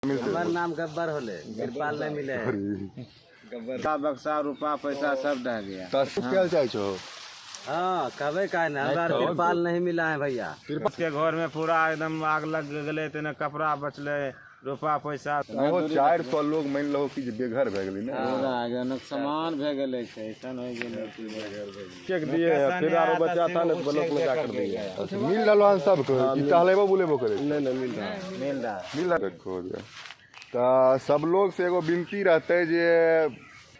हमार नाम गब्बर होले, तिरपाल नहीं मिले। गब्बर बक्सा रुपा पैसा सब ढह गया। हाँ कहे का ना हमारा तिरपाल नहीं मिला है भैया। के घर में पूरा एकदम आग लग गए, तेने कपड़ा बचले, रुपा पैसा 400 लोग मान लो कि बेघर भे गेली ना, सामान भे गेले छै, ऐसन हो गेले चेक दिए फिर आरो बच्चा था ने ब्लॉक में जाकर दिए। अच्छा मिल रहलो हन सब को कि टहलेबो बुलेबो करे? नहीं मिल रहा रखो तो सब लोग से एगो विनती रहते जे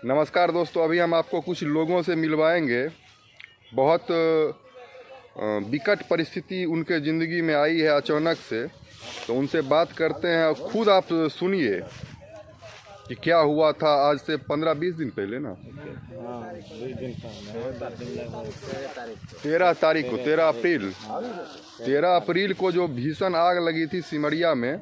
नमस्कार दोस्तों, अभी हम आपको कुछ लोगों से मिलवाएंगे। बहुत विकट परिस्थिति उनके ज़िंदगी में आई है अचानक से, तो उनसे बात करते हैं और खुद आप सुनिए कि क्या हुआ था आज से 15-20 दिन पहले ना। 13 तारीख को 13 अप्रैल को जो भीषण आग लगी थी सिमरिया में,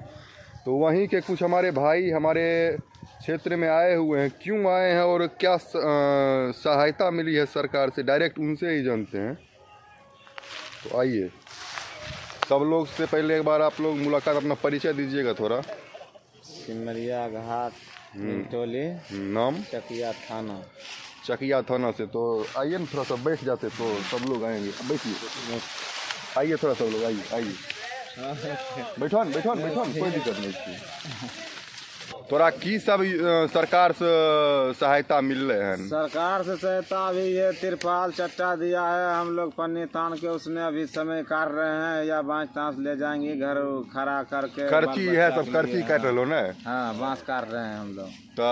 तो वहीं के कुछ हमारे भाई हमारे क्षेत्र में आए हुए हैं। क्यों आए हैं और क्या सहायता मिली है सरकार से, डायरेक्ट उनसे ही जानते हैं। तो आइए, सब लोग से पहले एक बार आप लोग मुलाकात, अपना परिचय दीजिएगा थोड़ा। सिमरिया घाट टोली, नाम चकिया थाना से। तो आइए ना, थोड़ा सा बैठ जाते तो सब लोग आएंगे। बैठिए, आइए थोड़ा सब लोग, आइए बैठो कोई दिक्कत नहीं थी। तोरा की सब सरकार से सहायता मिल रहे हैं? सरकार से सहायता अभी ये तिरपाल चट्टा दिया है, हम लोग पन्नी तान के उसने अभी समय काट रहे हैं, या बांस तांस ले जाएंगे घर खड़ा करके। खर्ची है सब, खर्ची काट रहे ना? हाँ बांस काट रहे हैं हम लोग। तो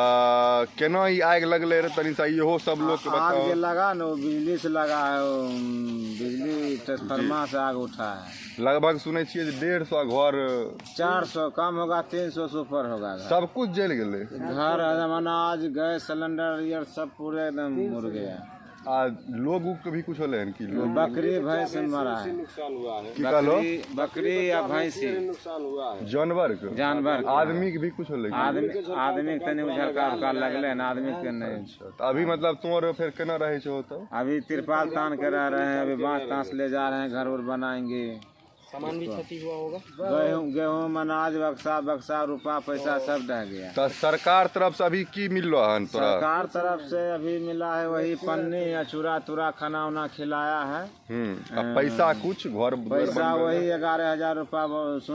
केना ही आग लगले रहे तनी सा इहो सब लोग के बताओ। आग लगा न, बिजली से लगा है, बिजली ट्रांसफार्मर से आग उठा है। लगभग सुने छिए 150 घर, 400 कम होगा, 300 से ऊपर होगा। सब कुछ जल गए, घर अनाज गैस सिलेंडर ये सब पूरे एकदम मुड़ गया। लोग के भी कुछ होले हैं कि लोग? बकरी भैंस मरा है, बकरी या भैंसी नुकसान हुआ है। जानवर आदमी के भी कुछ होले? आदमी के तनी झटका लगले ना, आदमी के नहीं। तो अभी मतलब तुम फिर केना रहे छो? तो अभी तिरपाल तान के रह रहे हैं, अभी बांस तांस ले जा रहे हैं, घर उर बनाएंगे। सामान भी क्षति हुआ होगा, गेहूँ अनाज बक्सा रुपा पैसा सब ढह गया। तो सरकार तरफ से अभी की मिल रहा है? सरकार तरफ से अभी मिला है वही पन्नी या चूरा खाना उना खिलाया है। अब पैसा कुछ पैसा वही 11,000 रुपया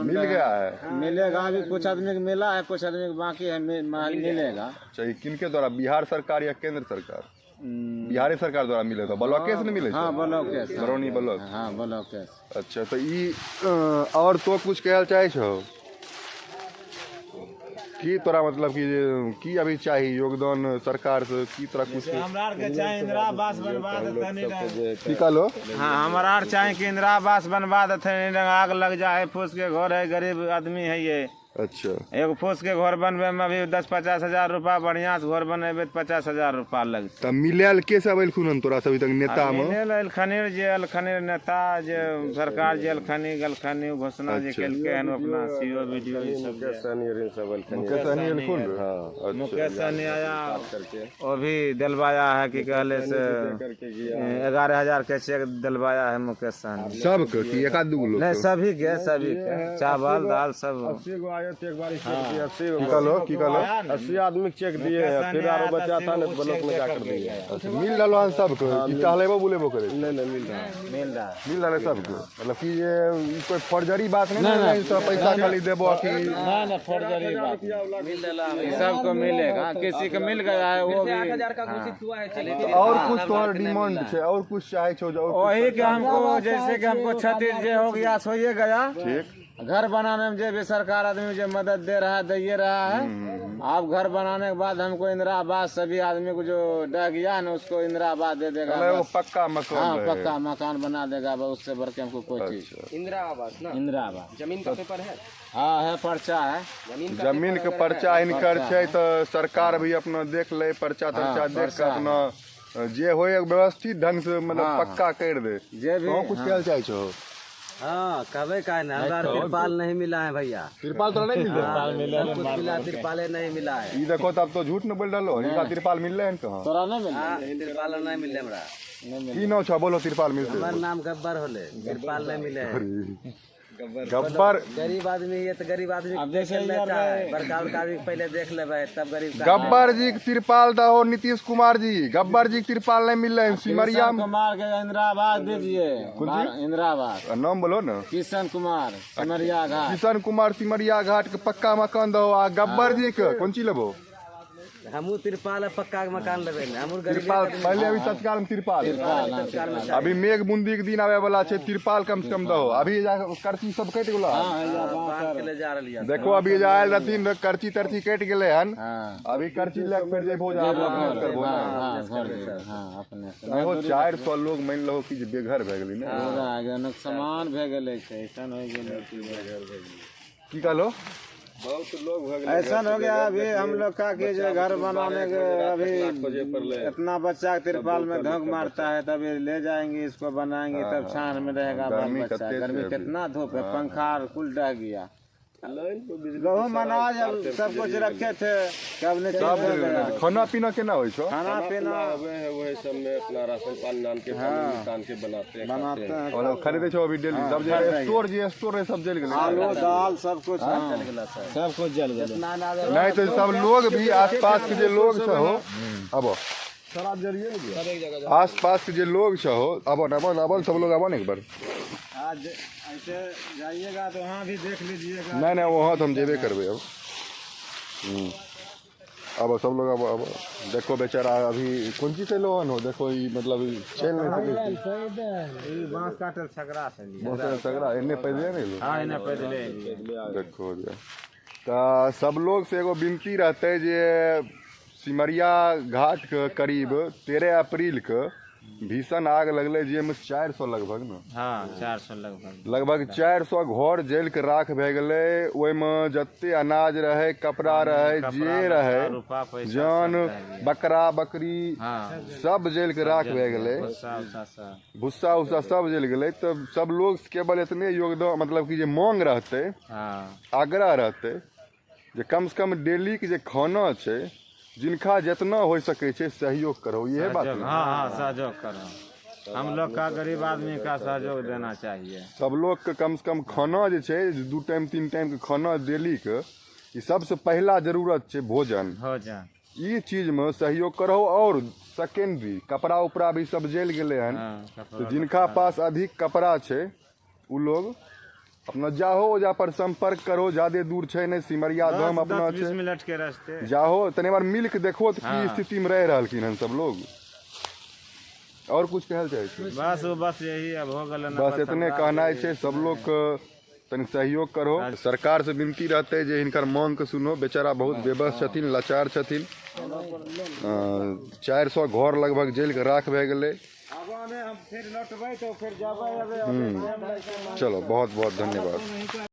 मिल गया है। मिलेगा अभी, कुछ आदमी को मिला है, कुछ आदमी को बाकी है, मिलेगा। चाहिए किनके द्वारा? बिहार सरकार या केंद्र सरकार? बिहारी सरकार द्वारा मिले था, ब्लॉक से नहीं मिले? हाँ ब्लॉक, बरौनी ब्लॉक। हाँ ब्लॉक। अच्छा, तो ई और तो कुछ कहल चाहे छो की तोरा, मतलब कि अभी चाहिए योगदान सरकार से की तरह कुछ? हमरा के चाहे इंदिरा आवास बनवा देते। की कहलो? हाँ हमरा चाहे कि इंदिरा आवास बनवा देते, आग लग जाए, फूस के घर है, गरीब आदमी है ये। अच्छा, एगो फूस के घर बनवे में अभी 10-50 हजार रुपया, बढ़िया से घर बनेबे तो 50 हजार रुपया लगते। तब मिलल के सब एलखुन तोरा से अभी तक नेता में? अलखनीर नेता जे सरकार जे अलखनी घोषणा जे केलके हन अपना सीओ वीडियो ई सब। मुकेश सहनी आया, वो भी दिलवाया है कि कहले से 11,000 के चेक दिलवाया है मुकेश सहनी। सब की एक आध लोग? नहीं सभी के चावल दाल सब। 80 आदमी के चेक दिए हैं, फिर आरो बच्चा था ने ब्लॉक में जाकर दिए। अच्छा मिल रहलो हन सब को कि टहलेबो बुलेबो करे? नहीं मिल रहा है सब को। मतलब कि ये कोई फर्जरी बात नहीं, तो पैसा खाली देबो कि नहीं फर्जरी बात सबको मिलेगा, किसी को मिल गया है वो भी। 1,000 का घोषित हुआ है, चलिए। और कुछ तो डिमांड है और कुछ चाहे छो? वही कि हमको जैसे कि हमको क्षति जे हो गया सो ये गया, ठीक। घर बनाने में जो भी सरकार आदमी जो मदद दे रहा है, दे रहा है। अब घर बनाने के बाद हमको इंदिरा आवास, सभी आदमी को जो डह गया ना उसको इंदिरा आवास दे देगा। वो पक्का मकान? हाँ पक्का मकान बना देगा, उससे बढ़ के हमको कोई चीज। इंदिरा आवास ना? इंदिरा आवास। जमीन का पेपर है? हाँ है, पर्चा है, जमीन के पर्चा इनकर छै। तो सरकार भी अपना देख ले, पर्चा तर्चा देख के अपना जे हो व्यवस्थित ढंग से मतलब पक्का कर दे। जे भी कुछ कहल चाहे छो? हाँ कहे का ना हमारा तिरपाल नहीं मिला है भैया। तिरपाल तो नहीं मिला? तिरपाले नहीं मिला है। ये देखो तब तो झूठ न बोल डालो, इनका तिरपाल मिल रहे हैं कहाँ? तोरा नहीं मिला? तिरपाल नहीं मिले हमरा। की नाम छा? बोलो तिरपाल मिलते? हमार नाम गब्बर होले, तिरपाल नहीं मिले। गब्बर गरीब आदमी है तो गरीब आदमी अब जैसे खेलना यार चाहे, बड़का बड़का आदमी पहले देख लेबै तब गरीब का गब्बर जी के तिरपाल दहो नीतीश कुमार जी, गब्बर जी के तिरपाल नहीं मिल रहे हैं सिमरिया में। कुमार के इंदिरा आवास दीजिए, इंदिरा आवास। नाम बोलो ना। किशन कुमार सिमरिया घाट। किशन कुमार सिमरिया घाट के पक्का मकान दहो। आ गब्बर जी के कौन चीज लेबो? हमू तिरपाल पक्का के मकान लेबै ने, हमू गरीब तिरपाल पहले अभी तत्काल में तिरपाल। अभी मेघ बूंदी के दिन आवे वाला है, तिरपाल कम से कम दहो। अभी कर्ची सब कट गेलो, बांध के ले जा रहलियै। देखो अभी आयल रहथिन कर्ची तरची कट गेले हन। अभी कर्ची लेके फिर जेबो करबो। देखो 400 लोग मान लो कि बेघर भए गेलै ने, नुकसान भए गेलै छै, ऐसन हो गेलै कि बेघर भए गेलै। की कहलो? बहुत लोग ऐसा हो गया। अभी हम लोग का कि जो घर बनाने के अभी इतना बच्चा तिरपाल में धोख मारता है, तभी ले जाएंगे इसको बनाएंगे, तब छान में रहेगा बाल बच्चा। गर्मी कितना धूप है, पंखा कुल डह गया। गहूम अनाज सब कुछ रखे थे, कब ने खाना पीना केना होइ छो? खाना पीना वही सब में अपना राशन पानी नान के निकाल के बनाते हैं। और खरीदे छो अभी डेली सब जे स्टोर सब जल गेलै, आलू दाल सब कुछ सब कुछ जल गेलै। नहीं तो सब लोग भी आसपास के जे लोग छहो अब आसपास के जे लोग छहो अब सब लोग अब एक बार आज ऐसे जाइएगा तो वहाँ भी देख लीजिएगा। नहीं वहाँ तो हम जेबे करबे अब। अब सब लोग अब देखो बेचारा अभी कौन चीज से लोन हो, देखो ये मतलब चल नहीं सके। बांस काटल छकरा से बहुत सगरा इन्ने पैदले नहीं लो। हाँ इन्हें पैदले देखो तो सब लोग से एगो विनती रहते जे सिमरिया घाट के करीब 13 अप्रैल के भीषण आग लगले, जेमे 400 लगभग न। हाँ 400 लगभग 400 घर जल के राख भए गेलै। ओहिमे जते अनाज रहे, कपड़ा रहे, जे रहे, जान बकरा बकरी सब जल के राख भए गेलै, भूसा उसा सब जल गेलै। तब सब लोग केवल इतने योगदान मतलब कि जे मांग रहते, आग्रह रहते जे कम से कम डेली के जे खाना छै जिनका जितना हो सके छे सहयोग करो। ये बात है। हाँ सहयोग करो, हम लोग का गरीब आदमी का सहयोग देना चाहिए। सब लोग के कम से कम खाना जे छे 2 टाइम 3 टाइम के खाना डेली के, ये सबसे पहला जरूरत छे भोजन। ये चीज में सहयोग करो। और सेकेंडरी कपड़ा उपड़ा भी सब जल गेले हन, तो जिनका पास अधिक कपड़ा छे उ लोग अपना जाहो, ओजा पर संपर्क करो। ज्यादा दूर छे नहीं, सिमरिया धाम अपना छे, 20 मिनट के रास्ते जाहो तने बार मिल के देखो तो की स्थिति में रह रहलखिन हन सब लोग। और कुछ कहल चाहे छे? बस यही अब हो गल। बस इतने कहना है सब लोग तनी सहयोग करो। सरकार से विनती रहते जे इनकर मांग के सुनो। बेचारा बहुत बेबस छथिन, लाचार छथिन। 400 घर लगभग जल के राख भए गेलै। हम फिर लौटबै तो फिर जाबै। चलो बहुत बहुत धन्यवाद।